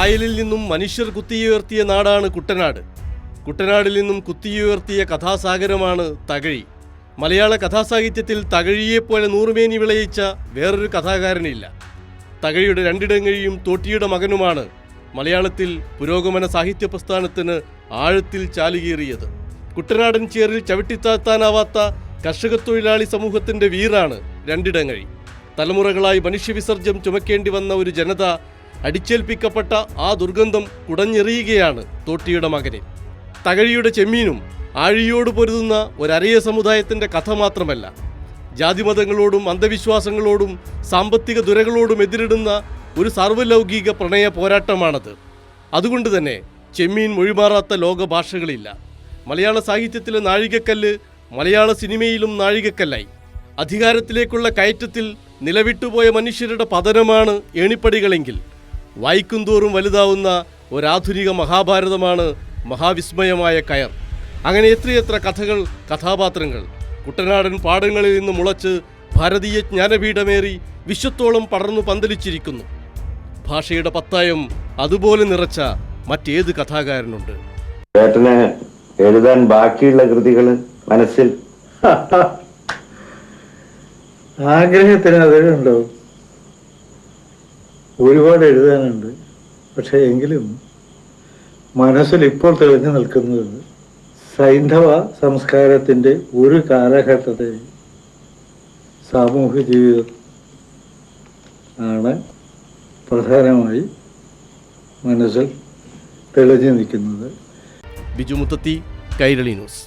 കായലിൽ നിന്നും മനുഷ്യർ കുത്തിയുയർത്തിയ നാടാണ് കുട്ടനാട്. കുട്ടനാടിൽ നിന്നും കുത്തിയുയർത്തിയ കഥാസാഗരമാണ് തകഴി. മലയാള കഥാസാഹിത്യത്തിൽ തകഴിയെപ്പോലെ നൂറുമേനി വിളയിച്ച വേറൊരു കഥാകാരനില്ല. തകഴിയുടെ രണ്ടിടങ്ങഴിയും തോട്ടിയുടെ മകനുമാണ് മലയാളത്തിൽ പുരോഗമന സാഹിത്യ പ്രസ്ഥാനത്തിന് ആഴത്തിൽ ചാലുകീറിയത്. കുട്ടനാടൻ ചേറിൽ ചവിട്ടിത്താത്താനാവാത്ത കർഷകത്തൊഴിലാളി സമൂഹത്തിൻ്റെ വീറാണ് രണ്ടിടങ്ങഴി. തലമുറകളായി മനുഷ്യവിസർജ്യം ചുമക്കേണ്ടി വന്ന ഒരു ജനത അടിച്ചേൽപ്പിക്കപ്പെട്ട ആ ദുർഗന്ധം കുടഞ്ഞെറിയുകയാണ് തോട്ടിയുടെ മകനെ. തകഴിയുടെ ചെമ്മീനും ആഴിയോട് പൊരുതുന്ന ഒരരയ സമുദായത്തിൻ്റെ കഥ മാത്രമല്ല, ജാതിമതങ്ങളോടും അന്ധവിശ്വാസങ്ങളോടും സാമ്പത്തിക ദുരകളോടും എതിരിടുന്ന ഒരു സാർവലൗകിക പ്രണയ പോരാട്ടമാണത്. അതുകൊണ്ട് തന്നെ ചെമ്മീൻ മൊഴിമാറാത്ത ലോകഭാഷകളില്ല. മലയാള സാഹിത്യത്തിലെ നാഴികക്കല്ല് മലയാള സിനിമയിലും നാഴികക്കല്ലായി. അധികാരത്തിലേക്കുള്ള കയറ്റത്തിൽ നിലവിട്ടുപോയ മനുഷ്യരുടെ പതനമാണ് ഏണിപ്പടികളെങ്കിൽ, വായിക്കുന്തോറും വലുതാവുന്ന ഒരാധുനിക മഹാഭാരതമാണ് മഹാവിസ്മയമായ കയർ. അങ്ങനെ എത്രയെത്ര കഥകൾ, കഥാപാത്രങ്ങൾ കുട്ടനാടൻ പാടങ്ങളിൽ നിന്ന് മുളച്ച് ഭാരതീയ ജ്ഞാനപീഠമേറി വിശ്വത്തോളം പടർന്നു പന്തലിച്ചിരിക്കുന്നു. ഭാഷയുടെ പത്തായം അതുപോലെ നിറച്ച മറ്റേത് കഥാകാരനുണ്ട്? ചേട്ടന് എഴുതാൻ ബാക്കിയുള്ള കൃതികൾ മനസ്സിൽ ആഗ്രഹത്തിന് അതുണ്ടോ? ഒരുപാട് എഴുതാനുണ്ട്. പക്ഷെ എങ്കിലും മനസ്സിൽ ഇപ്പോൾ തെളിഞ്ഞു നിൽക്കുന്നത് സൈന്ധവ സംസ്കാരത്തിൻ്റെ ഒരു കാലഘട്ടത്തെ സാമൂഹ്യ ജീവിതം ആണ് പ്രധാനമായി മനസ്സിൽ തെളിഞ്ഞു നിൽക്കുന്നത്. ബിജു മുത്തത്തി, കൈരളി ന്യൂസ്.